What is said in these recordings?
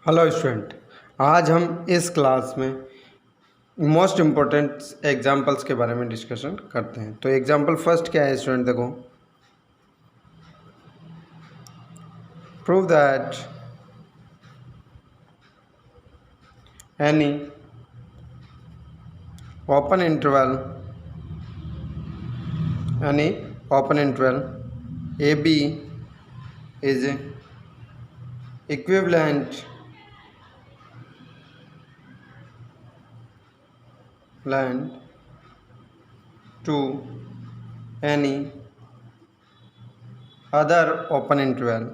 Hello student, आज हम इस क्लास में मोस्ट इम्पोर्टेंट एग्जांपल्स के बारे में डिस्कशन करते हैं। तो एग्जांपल फर्स्ट क्या है स्टूडेंट, देखो, prove that any open interval A B is equivalent to any other open interval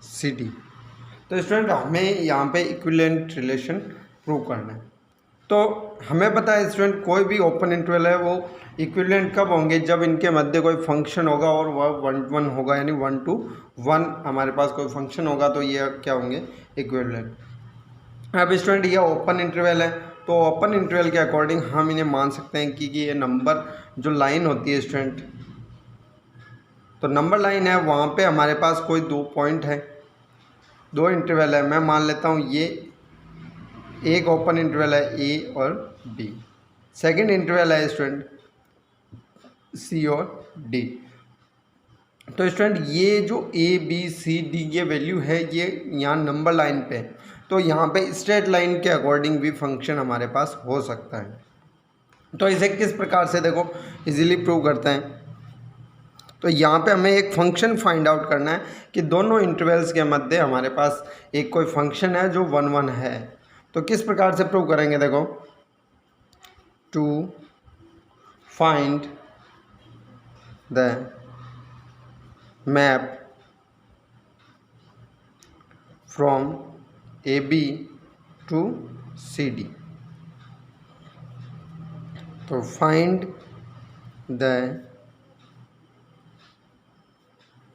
CD। तो स्टूडेंट हमें यहाँ पे इक्विवेलेंट रिलेशन प्रूव करना है। तो हमें पता है स्टूडेंट, कोई भी ओपन इंटरवल है वो इक्विवेलेंट कब होंगे, जब इनके मध्य कोई फंक्शन होगा और वह 1 होगा, यानी 1 to 1 हमारे पास कोई फंक्शन होगा, तो ये क्या होंगे, इक्विवेलेंट। अब स्टूडेंट ये ओपन इंटरवल है, तो ओपन इंटरवल के अकॉर्डिंग हम इन्हें मान सकते हैं कि ये नंबर जो लाइन होती है स्टूडेंट, तो नंबर लाइन है, वहाँ पे हमारे पास कोई 2 पॉइंट है, 2 इंटरवल है। मैं मान लेता हूँ ये एक ओपन इंटरवल है ए और बी, सेकंड इंटरवल है स्टूडेंट सी और डी। तो स्टूडेंट ये जो ए बी सी डी ये वैल्यू है, ये यहाँ नंबर लाइन पे है, तो यहाँ पे स्ट्रेट लाइन के अकॉर्डिंग भी फंक्शन हमारे पास हो सकता है। तो इसे किस प्रकार से देखो इजीली प्रूव करते हैं। तो यहाँ पे हमें एक फंक्शन फाइंड आउट करना है कि दोनों इंटरवल्स के मध्य हमारे पास एक कोई फंक्शन है जो 1 1 है। तो किस प्रकार से प्रूव करेंगे, देखो, to find the map from A B to C D. तो find the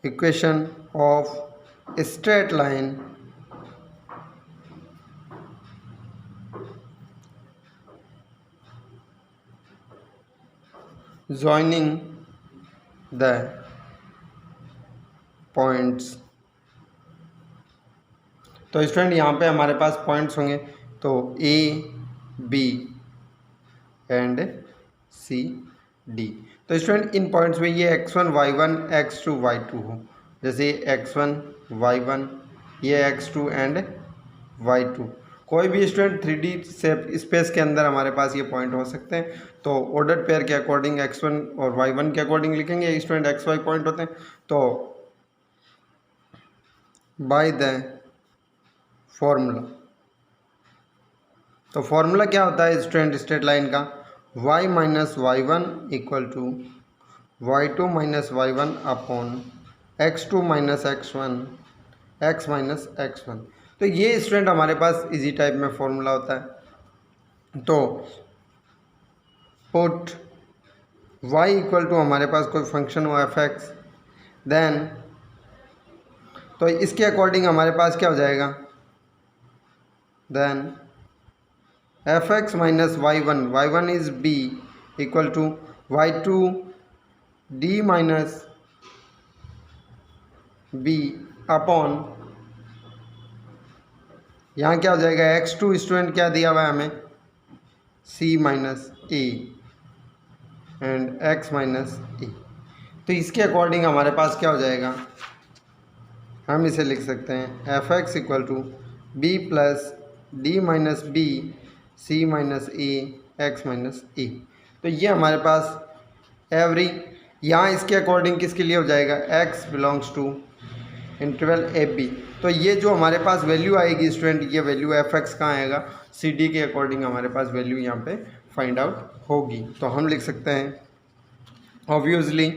equation of straight line joining the points। तो स्टूडेंट यहाँ पे हमारे पास पॉइंट्स होंगे, तो A B and C D. तो स्टूडेंट इन पॉइंट्स में ये x1 y1 x2 y2 हो, जैसे x1 y1 ये x2 एंड y2। कोई भी स्टूडेंट 3D स्पेस के अंदर हमारे पास ये पॉइंट हो सकते हैं। तो ऑर्डर पेयर के अकॉर्डिंग x1 और y1 के अकॉर्डिंग लिखेंगे, स्टूडेंट xy पॉइंट होते हैं। तो बाय द फॉर्मूला, तो फॉर्मूला क्या होता है स्टूडेंट स्ट्रेट लाइन का, y minus y1 equal to y2 minus y1 upon x2 minus x1 x minus x1। तो ये स्टूडेंट हमारे पास इजी टाइप में फॉर्मूला होता है। तो पुट y इक्वल टू हमारे पास कोई फंक्शन हो f(x), देन तो इसके अकॉर्डिंग हमारे पास क्या हो जाएगा, then f(x) minus y1 is b equal to y2 d minus b upon, यहाँ क्या हो जाएगा, x2 स्टूडेंट क्या दिया हुआ है हमें, c minus a and x minus a। तो इसके अकॉर्डिंग हमारे पास क्या हो जाएगा, हम इसे लिख सकते हैं f(x) equal to b plus d minus b c minus a x minus a। तो ये हमारे पास एवरी, यहाँ इसके अकॉर्डिंग किसके लिए हो जाएगा, x belongs to interval A B. तो ये जो हमारे पास वैल्यू आएगी स्टूडेंट, ये वैल्यू f(x) कहाँ आएगा, सी डी के अकॉर्डिंग हमारे पास वैल्यू यहाँ पे फाइंड आउट होगी। तो हम लिख सकते हैं ऑब्वियसली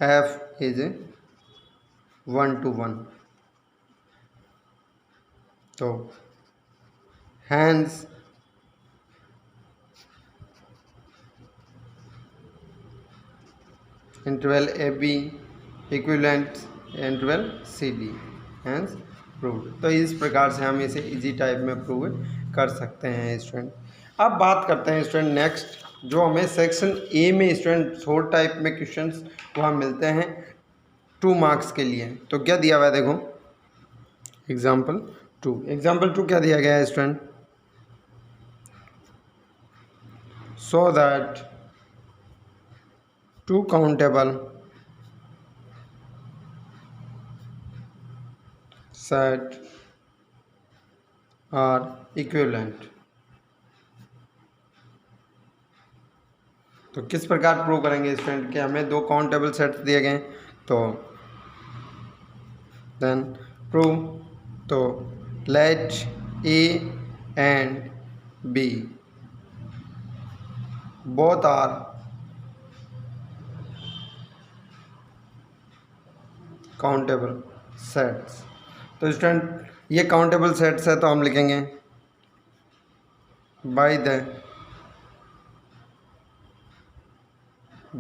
f इज 1 to 1। तो hence interval A B equivalent interval C D, hence proved. तो इस प्रकार से हम इसे इजी टाइप में प्रूव कर सकते हैं स्टूडेंट। अब बात करते हैं स्टूडेंट नेक्स्ट जो हमें सेक्शन ए में स्टूडेंट शॉर्ट टाइप में क्वेश्चंस वहाँ मिलते हैं 2 मार्क्स के लिए। तो क्या दिया हुआ है देखो, एग्जाम्पल टू क्या दिया गया है student, so that 2 countable set are equivalent। तो किस प्रकार प्रूव करेंगे स्टूडेंट कि हमें 2 काउंटेबल सेट्स दिए गए, तो देन प्रूव, तो let A and B both are countable sets. तो स्टूडेंट ये काउंटेबल सेट्स है, तो हम लिखेंगे बाय द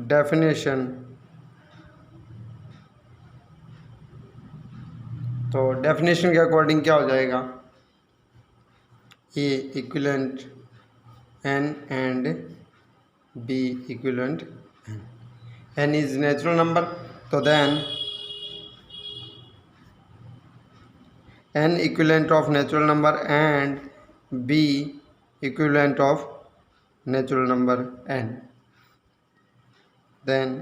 डेफिनेशन, तो डेफिनेशन के अकॉर्डिंग क्या हो जाएगा, A equivalent N and B equivalent N, N is natural number, तो then n equivalent of natural number and b equivalent of natural number n, then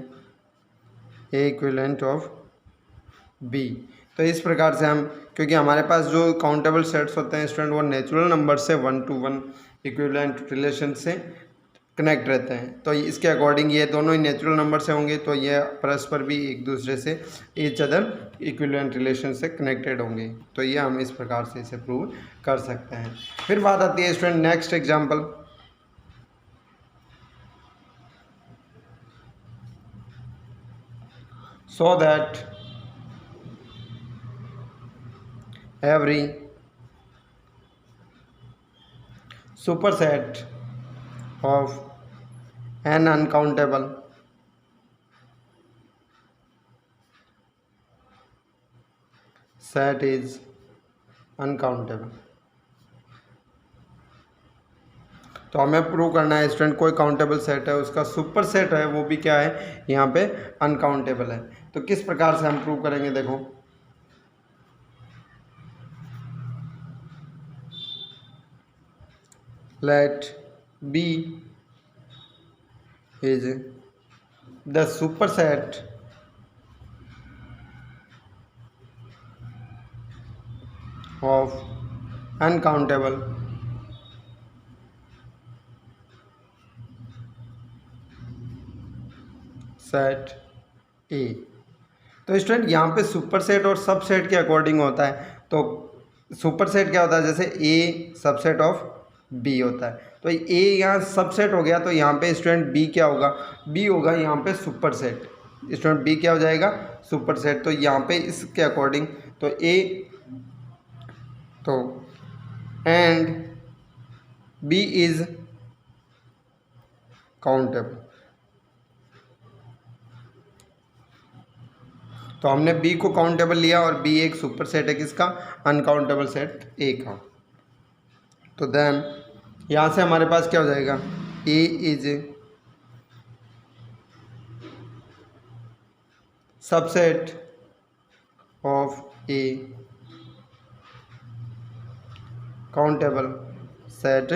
a equivalent of b। तो इस प्रकार से हम, क्योंकि हमारे पास जो काउंटेबल सेट्स होते हैं स्टूडेंट वो नेचुरल नंबर से 1-to-1 इक्विवेलेंट रिलेशन से कनेक्ट रहते हैं, तो इसके अकॉर्डिंग ये दोनों ही नेचुरल नंबर से होंगे, तो ये परस्पर भी एक दूसरे से ईच अदर इक्विवेलेंट रिलेशन से कनेक्टेड होंगे। तो ये हम इस प्रकार से इसे प्रूव कर सकते हैं। फिर बात आती है student next example, so that every superset of an uncountable set is uncountable। तो हमें प्रूव करना है स्टूडेंट कोई काउंटेबल सेट है, उसका सुपर सेट है वो भी क्या है, यहाँ पे अनकाउंटेबल है। तो किस प्रकार से हम प्रूव करेंगे, देखो let B is the superset of uncountable set A। तो स्टूडेंट यहाँ पे सुपरसेट और सबसेट के अकॉर्डिंग होता है। तो सुपरसेट क्या होता है, जैसे A सबसेट ऑफ B होता है, तो A यहाँ सबसेट हो गया, तो यहाँ पे स्टूडेंट B क्या होगा, B होगा यहाँ पे सुपरसेट, स्टूडेंट B क्या हो जाएगा, सुपरसेट। तो यहाँ पे इसके अकॉर्डिंग तो A, तो एंड B इज काउंटेबल। तो हमने B को काउंटेबल लिया और B एक सुपरसेट है किसका, अनकाउंटेबल सेट A का। तो देन यहाँ से हमारे पास क्या हो जाएगा, A is subset of A countable set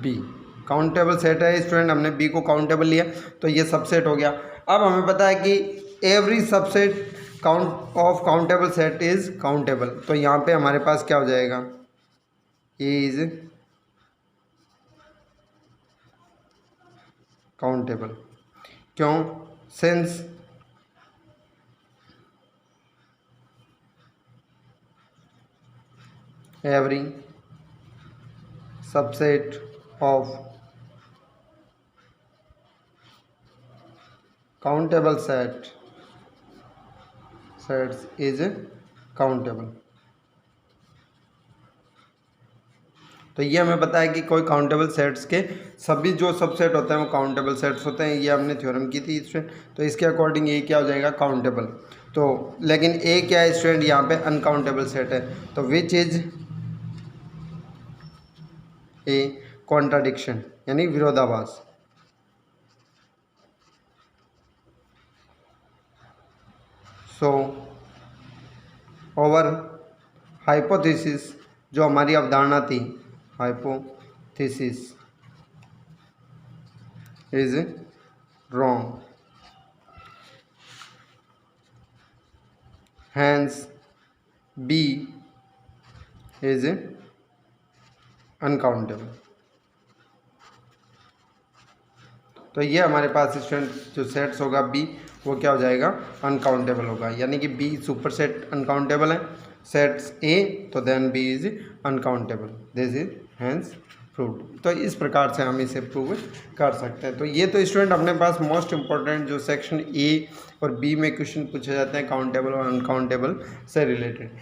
B। Countable set है स्टूडेंट, हमने B को काउंटेबल लिया तो ये सबसेट हो गया। अब हमें पता है कि every subset count of countable set is countable, तो यहाँ पे हमारे पास क्या हो जाएगा, A इज काउंटेबल। क्यों, since every subset of countable sets is countable. तो ये हमें पता है कि कोई काउंटेबल सेट्स के सभी जो सबसेट होते हैं वो काउंटेबल सेट्स होते हैं, ये हमने थ्योरम की थी स्टूडेंट। तो इसके अकॉर्डिंग ये क्या हो जाएगा, काउंटेबल। तो लेकिन ए क्या है स्टूडेंट, यहाँ पे अनकाउंटेबल सेट है, तो विच इज ए कॉन्ट्राडिक्शन यानी विरोधाभास। सो ओवर हाइपोथेसिस, जो हमारी अवधारणा थी, hypothesis is wrong, hence B is uncountable. तो ये हमारे पास स्टूडेंट जो सेट्स होगा बी, वो क्या हो जाएगा, अनकाउंटेबल होगा, यानी कि बी सुपर सेट अनकाउंटेबल है, सेट्स ए, तो then B is uncountable, this is hence proved. तो इस प्रकार से हम इसे प्रूव कर सकते हैं। तो ये तो स्टूडेंट अपने पास मोस्ट इंपॉर्टेंट जो सेक्शन ए और बी में क्वेश्चन पूछे जाते हैं काउंटेबल और अनकाउंटेबल से रिलेटेड।